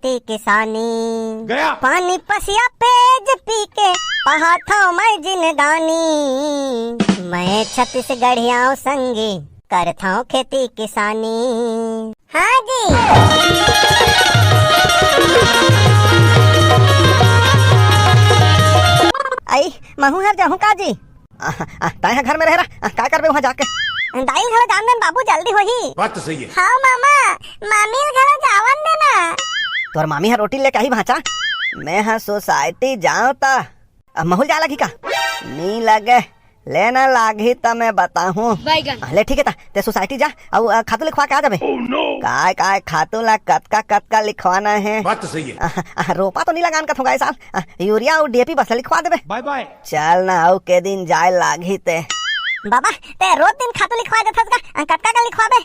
किसानी गया पानी पसिया पेज पी के पहा था मैं जिंदगानी। मैं छत्तीसगढ़ियाओं संगी करता हूँ खेती किसानी। हाँ जी आई महू हर जाहूँ का जी ताया घर में रह रहा का करबे वहाँ जाके दाई घर जान देन बाबू जल्दी होही। बात तो सही है। हाँ मामा मामी घर जावन देना। तोर मामी हर रोटी लेके आई भाचा। मैं हाँ सोसाइटी जाऊँ ता महल जा लगी का नी लगे लेना लागी ता मैं बताऊँ ले ठीक है ता ते सोसाइटी जा और खातू लिखवा के आ जाबे। काय काय खातू ला कतका लिखवाना है। बात तो सही है। रोपा तो नहीं लगान का थोड़ा साल यूरिया और डीएपी बस लिखवा देबे। बाय बाय चल ना आओ के दिन जाए लागी ते बाबा ते रोज दिन खातू लिखवा देथस का कतका का लिखवाबे।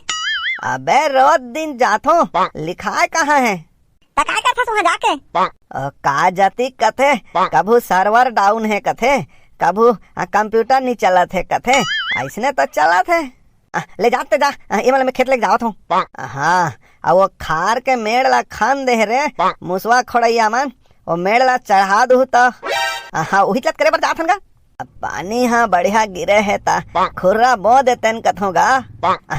अबे रोज दिन जाथो लिखाए कहाँ है ता काय करथस वहाँ जाके का जाती कथे कभू सर्वर डाउन है कथे कभू कंप्यूटर नहीं चलत है कथे ऐसने तो चलत है। ले जाते जा ये वाला मैं खेत लेके जावत हूँ। हाँ और वो खार के मेड़ ला खान दे रे मुसवा खोड़ैया मन वो मेड़ ला चढ़ा दू तो हाँ वही चलत करे पर जात हन पानी हाँ बढ़िया गिरे है ता खुर्रा बो देते कथोगा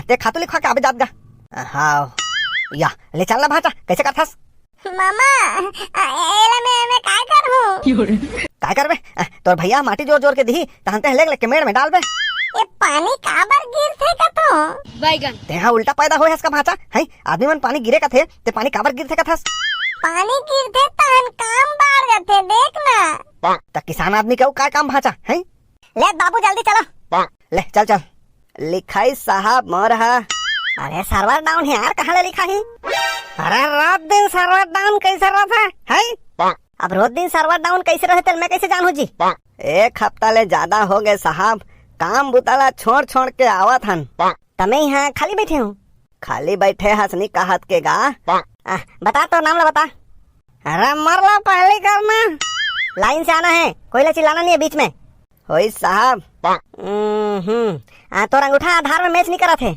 ते खातू लिखवा के आबे जात गा। हाँ या ले चलना भाचा कैसे करथस मामा एला मैं काय करहूं काय करबे तोर भैया माटी जोर जोर के दी तहनते लेग के मेड़ में डालबे। ये पानी काबर गिरथे कथो बैगन ते हाँ उल्टा पैदा होए हस का भाचा है आदमी मन पानी गिरे कथे ते पानी काबर गिरथे कथस। पानी गिरथे तहन काम बाढ़ जाथे देखना त किसान आदमी के का काम भाचा है। ले बाबू जल्दी चलो ले चल चल लिखाई साहब मोर है। अरे सर्वर डाउन है यार कहाँ ले लिखा है। अरे रात दिन सर्वर डाउन कैसे रहता है। अब रोज दिन सर्वर डाउन कैसे रहते मैं कैसे जानू जी। एक हफ्ता ले ज्यादा हो गए साहब काम बुताला छोड़ छोड़ के आवत हन तमे यहाँ खाली बैठे हूँ। खाली बैठे हंसनी कहत के गा बता तो नाम ला बता। अरे मरला पहले करना लाइन से आना है कोई ला चिल्लाना नहीं है बीच में। होई साहब तो अंगूठा आधार में मैच नहीं करा थे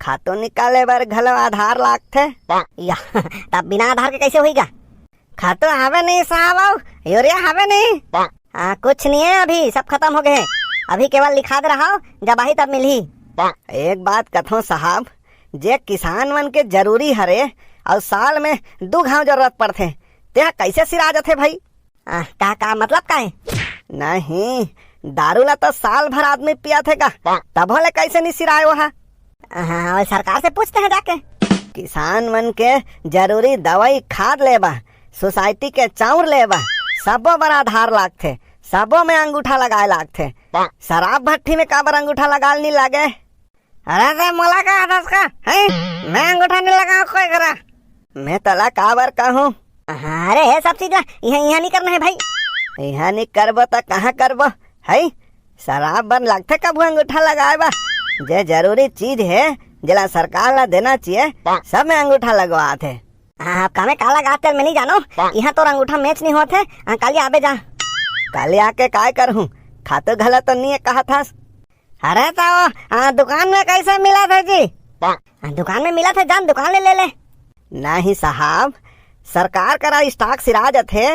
खातू निकाले बर घलो आधार लागथे या तब बिना आधार के कैसे होईगा। खातू हवे नहीं साहब यूरिया हवे नहीं कुछ नहीं है अभी सब खत्म हो गए अभी केवल लिखा दे रहा हूँ जब आई तब मिली। एक बात कथो साहब जे किसान मन के जरूरी हरे और साल में 2 घाव जरूरत पड़थे ते कैसे सिरा जाथे भाई। का मतलब का है नहीं दारू ला तो साल भर आदमी पिया थे का तब ले कैसे नहीं सिराए वहा। हाँ सरकार से पूछते हैं जाके। किसान मन के जरूरी दवाई खाद लेबा सोसाइटी के चाउर लेबा सबो बड़ा आधार लागथे सबो में अंगूठा लगाए लागथे। शराब भट्टी में काबर अंगूठा लगाल नहीं लागे। अरे मोला का आदस का है मैं अंगूठा नहीं लगाऊं कोई करा मैं तला काबर कहूँ। अरे ये सब चीज यहाँ नहीं करना है भाई। यहाँ नहीं करबो तो कहाँ करबो है शराब बन लगथे कब अंगूठा लगाए बा जे जरूरी चीज है जला सरकार ला देना चाहिए सब में अंगूठा लगवा थे। कामे काला गाते मैं नहीं जानो यहाँ तो अंगूठा मैच नहीं होते काली आबे जा काली आके काय करूँ खातो घला तो नहीं कहा था। अरे तो दुकान में कैसे मिला था जी। दुकान में मिला था जान दुकान ले नहीं साहब सरकार करा स्टॉक सिरा जाथे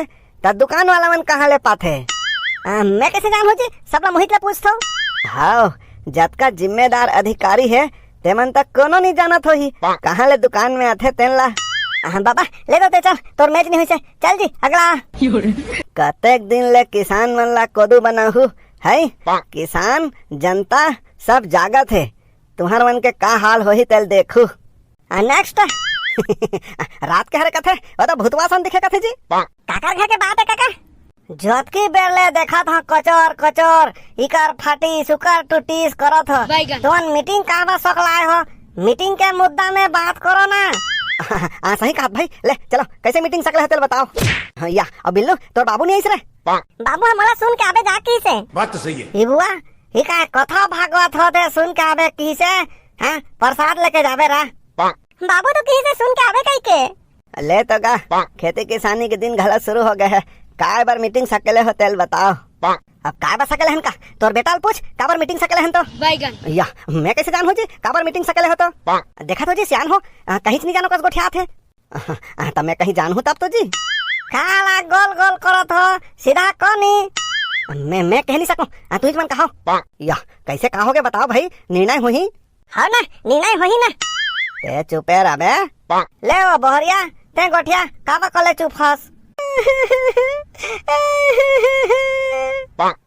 तब दुकान वाला मन कहाँ ले पाथे। मैं कैसे जानू जी सब ला मोहित ला पूछतो। हाँ जतका जिम्मेदार अधिकारी है तेमन तक कोनो नहीं जानत होही कहाँ ले दुकान में आथे तेन ला। बाबा ले दो चल तोर मैच नहीं हुई चल जी अगला। कतेक दिन ले किसान मन ला कोदू बनाहू है किसान जनता सब जागत है तुम्हार मन के का हाल होही तेल देखू। नेक्स्ट रात के हरे कथे वो तो भूतवा सन दिखे कथे जी। काकर घर के बात है काका जोतकी बेरले देखा था कचोर कचोर इकर फाटी सुकर टूटीस करो था तुम मीटिंग का शौक लाए हो मीटिंग के मुद्दा में बात करो ना। सही कहा भाई ले चलो कैसे मीटिंग सकले है बताओ। या अब बिल्लू तो बाबू नहीं रे बाबू हमारा सुन के आबे जाकी से। बात तो सही है। बुआ ही का कथा भागवत होते सुन के आबे की से प्रसाद लेके जाबे रा बाबू तो की से सुन के आबे कई के ले तो गा खेती किसानी के दिन घला शुरू हो गए है काय बार मीटिंग सकले हो तेल बताओ। अब काय बार सकले हन का तोर बेटा पूछ काबर मीटिंग सकले हन तो या मैं कैसे जान हो जी काबर मीटिंग सकले हो तो देखा तो जी सियान हो कहीं नहीं जानो कस गोठिया थे तब मैं कहीं जानू तब तो जी। काला गोल गोल करत हो, सीधा कनी। मैं कह नहीं सकूं, तू ही मन कहो। या कैसे कहोगे बताओ भाई, निर्णय हुई। हाँ ना, निर्णय होही ना। ते चुपे रह बे। ले ओ बहरिया, ते गोठिया काबा कले चुप हस।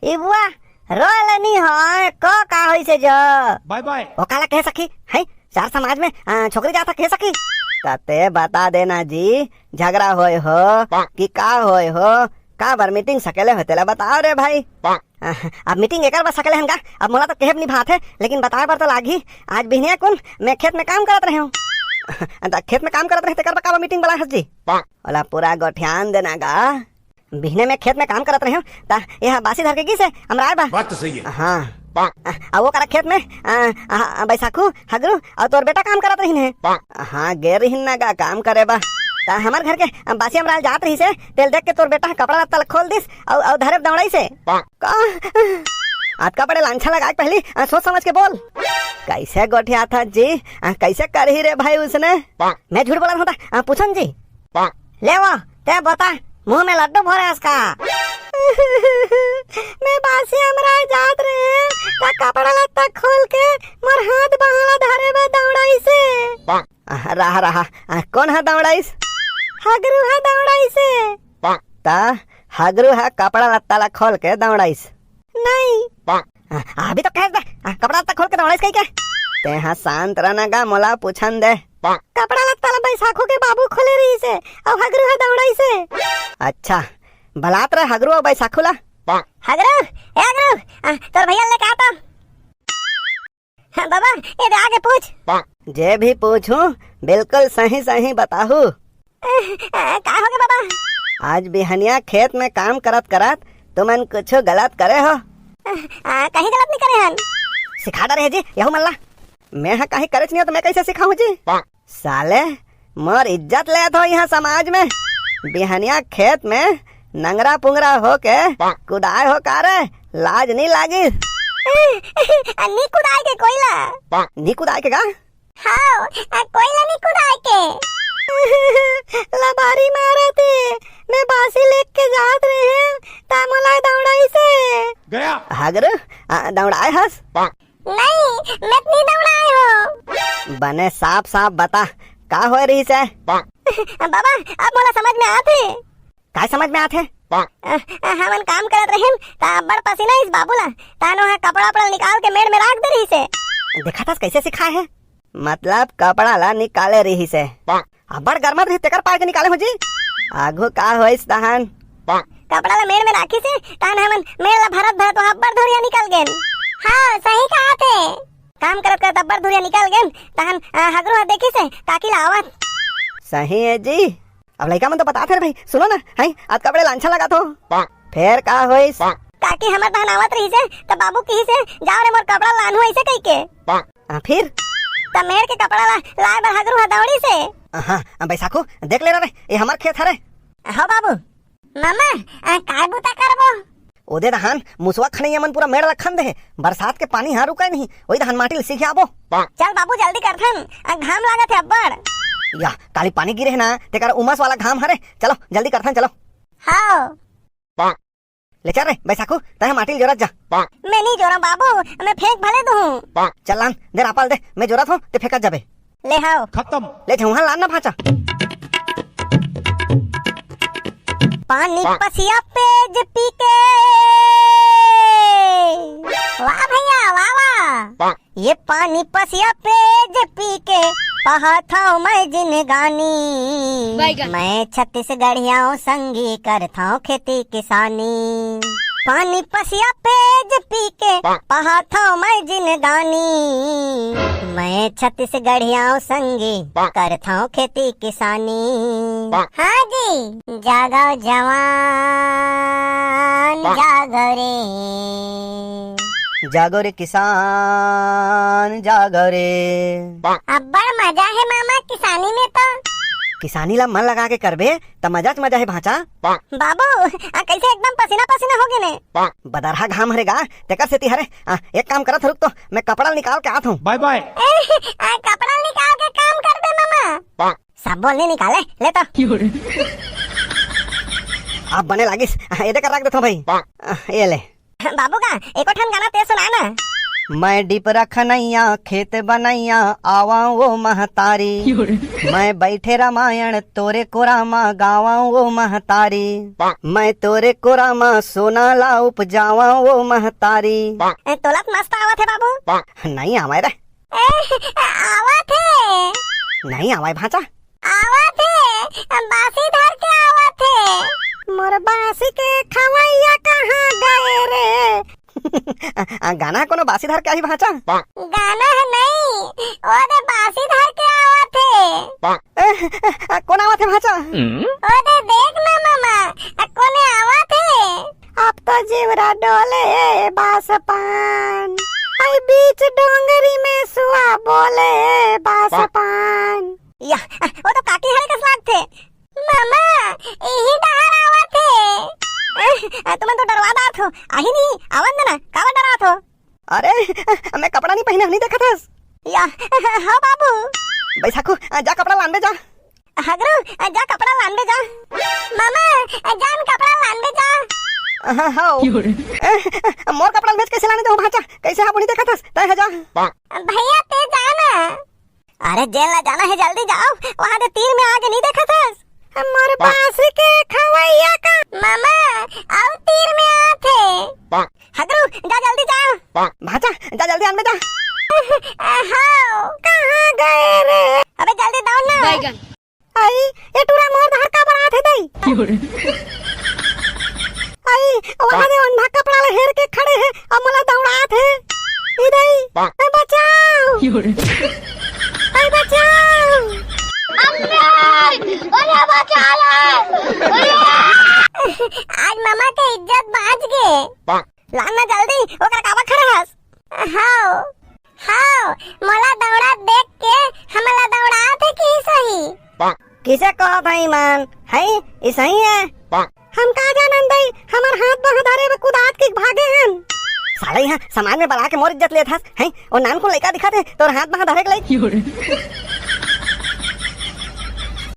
ई बुआ रोले नहीं है, का होई से जो। Bye bye. ओ काला कह सकी है, चार समाज में छोकरी जाता कह सकी। तते बता देना जी, झगड़ा होए हो कि का होए हो, का बार मीटिंग सकेले होते ला बताओ रे भाई। अब मीटिंग एकर बस सकेले हनका, अब मोला तो कहब नहीं भात है, लेकिन बताए बार तो लागी। आज बिहनिया कुन मैं खेत में काम करत रहे हूँ। खेत में काम करत रहे तेकर बका मीटिंग बला हस जी। ओला पूरा गोठ्यान देना गा, बिहने में खेत में काम करत रहे हूँ ता यह बासी धर के की से हमरा आए बा। बात तो सही है। हाँ वो करा खेत में बैसाखू हगरू और तोर बेटा काम करत रही है। हाँ गे रही ना गा काम करे बा, ता हमार घर के बासी हमरा जात रही से, तेल देख के तोर बेटा कपड़ा लत्ता खोल दिस और धरे दौड़ाई से। आज का बड़े लांछा लगा पहली सोच समझ के बोल। कैसे गोठिया था जी, कैसे कर ही रे भाई उसने। मैं झूठ बोला होता पूछन जी। ले वो ते बता, मुंह में लड्डू भरे इसका। मैं बासी हमरा जात रहे ता कपड़ा लत्ता खोल के मोर हाथ बहाला धरे बा दौड़ाई से। रहा कौन है दौड़ाइस? हगरू है दौड़ाई से। ता हगरू है कपड़ा लत्ता ला खोल के दौड़ाइस? नहीं। अभी तो कह दे कपड़ा लत्ता खोल के दौड़ाइस कहीं के। ते हाँ शांत रहना गा, मोला पूछन दे। कपड़ा लत्ता ला बैसाखू के बाबू खोले रही से और हगरू है दौड़ाई से। अच्छा भलात रहे हगरू और बैसाखू ला। हगरू ए हगरू, तोर भैया लेके आता। बाबा ये दे आगे पूछ। जे भी पूछूं बिल्कुल सही सही बताहू। का हो गया बाबा? आज बिहनिया खेत में काम करत करत तुमन कुछ गलत करे हो? कहीं गलत नहीं करे हन। सिखा डरे जी यहू मल्ला। मैं हाँ कहीं करे नहीं तो मैं कैसे सिखाऊं जी। साले मोर इज्जत ले तो यहाँ समाज में, बिहनिया खेत में नंगरा पुंगरा हो के कुदाए हो का रे, लाज नहीं लागी? नी कुदाए के कोयला। नी कुदाए के का? हाँ कोयला नी कुदाए के। लबारी मारे थे, मैं बासी लेके जात रहे तामला दौड़ाई से। गया हगर दौड़ाए हस? नहीं मैं नहीं दौड़ाए हो। बने साफ साफ बता का हो रही से? बाबा अब मोला समझ में आते। का समझ में आते? हमन काम करत रहे ता बड़ पसीना इस बाबूला, तानो है कपड़ा पड़ा निकाल के मेड़ में रख दे रही से। देखा था कैसे सिखाए है? मतलब कपड़ा ला निकाले रही से बड़ गर्मत रही तेकर पार के निकाले हो जी। आगू का होइस तहन? कपड़ा ला मेड़ में राखी से तान हमन मेड़ ला भरत भरत वहां बड़ धुरिया निकल गेन। हाँ सही कहा थे, काम करत करत बड़ धुरिया निकल गेन तहन हगरू देखी से काकी ला आवत। सही है जी। अब लड़का मन तो बता थे भाई, सुनो ना है आज कपड़े लांछा लगा तो फिर का होइस? काकी हमर बहन आवत रही से त बाबू कही से जाओ रे मोर कपड़ा लानू ऐसे कह के। फिर त मेड़ के कपड़ा ला लाए बर हगरू है दौड़ी से। हाँ बैसाखू देख ले रे, ये हमार खेत हरे। हो बाबू। मामा काय बुता करबो? ओदे दहन मुसवा खनैया मन पूरा मेड़ रखन दे, बरसात के पानी हाँ रुका नहीं, वही दहन माटी सीखे आबो। चल बाबू जल्दी करथन, घाम लागत है अब्बड़। या काली पानी गिरे है ना तेकर उमस वाला घाम हरे, चलो जल्दी करथन चलो। हाँ ले चल रे बैसाखू तहे माटी जोरत जा। मैं नहीं जोरा बाबू, मैं फेंक भले दूं। चल लान दे रापाल दे, मैं जोरत हूँ ते फेंकत जाबे। ले हाओ खत्म। ले झुहा लान ना भाचा। पानी पसिया पेज पी के, वाह भैया वाह वाह। ये पानी पसिया पेज पी के पहा था मैं जिनगानी, मैं छत्तीसगढ़ियाओं संगी करता हूँ खेती किसानी। पानी पसिया पेज पी के पहा था मैं जिनगानी, मैं छत्तीसगढ़ियाओं संगी करता हूँ खेती किसानी। हाँ जी जागो जवान जागो रे, जागो रे किसान जागो रे। अब बड़ मजा है मामा किसानी में तो। किसानी ला मन लगा के करबे त मजा है भाचा। बाबू कैसे एकदम पसीना पसीना हो गए ने। बदरहा घाम हरेगा तेकर सेती हरे। एक काम करत रुक तो मैं कपड़ा निकाल के आत हूँ। Bye bye. कपड़ा निकाल के काम कर दे मामा। सब बोलने निकाले ले तो आप बने लागिस ये देकर रख देता हूँ भाई। ये ले। बाबू का एक ठन गाना ते सुना ना। मैं डिप रखनैया खेत बनैया आवा वो महतारी, मैं बैठे रामायण तोरे कोरामा गावा वो महतारी, मैं तोरे कोरामा सोना ला उपजावा वो महतारी। तोलत मस्त आवत है बाबू। नहीं आवाए रे। आवत है। नहीं आवाए भाचा। आवत है बासी धर के आवत है। मोर बासी के खवैया कहाँ गए रे। गाना कोनो बासी धर के आई भाचा। गाना है नहीं ओदे बासी धर के आवत है। कौन आवत है भाचा। ओदे देख ना मामा कोने आवत है। अब तो जीवरा डोले बास पान, आई बीच डोंगरी में सुआ बोले बास पान। या वो तो काकी हरे कस लागथे। मामा यही डहर आवत है। तुम्हें तो डरवा दात हो आही नहीं आवत ना कावा डरात हो। अरे मैं कपड़ा नहीं पहने नहीं देखा था। या हाँ बाबू। बैसाखू जा कपड़ा लान दे जा। हगरू जा कपड़ा लान दे जा। मामा जान कपड़ा लान दे जा। हाँ मोर कपड़ा बेच कैसे लाने दो भाचा, कैसे आप नहीं देखा था तय जा। भैया ते जाना। अरे जेल ना जाना है जल्दी जाओ, वहाँ से तीर में आगे नहीं देखा था। हमारे बासी के खवैया का मामा आओ तीर में आते। हगरू जा जल्दी जा। भाचा जा जल्दी आन में जा। हाँ कहाँ गए रे। अबे जल्दी दौड़ ना। आई ये टूरा मोर धार का बरात है दई। आई वहाँ से अंधा कपड़ा लहेर के खड़े हैं और मला दौड़ात है। इधर बचाओ। आई बचाओ। अरे बचा ले। आज मामा के इज्जत बाज गए। लाना जल्दी ओकर कावा खड़े हस। हाओ हाओ मला दौड़ा देख के हमला दौड़ा थे की सही। किसे कहा था ईमान है ई सही है। हम का जानन दई हमर हाथ बहधारे में कुदात के भागे हैं। साले यहाँ समाज में बढ़ा के मोर इज्जत लेत हस हैं और नाम को लड़का दिखा थे तो हाथ बहा धरे के लई।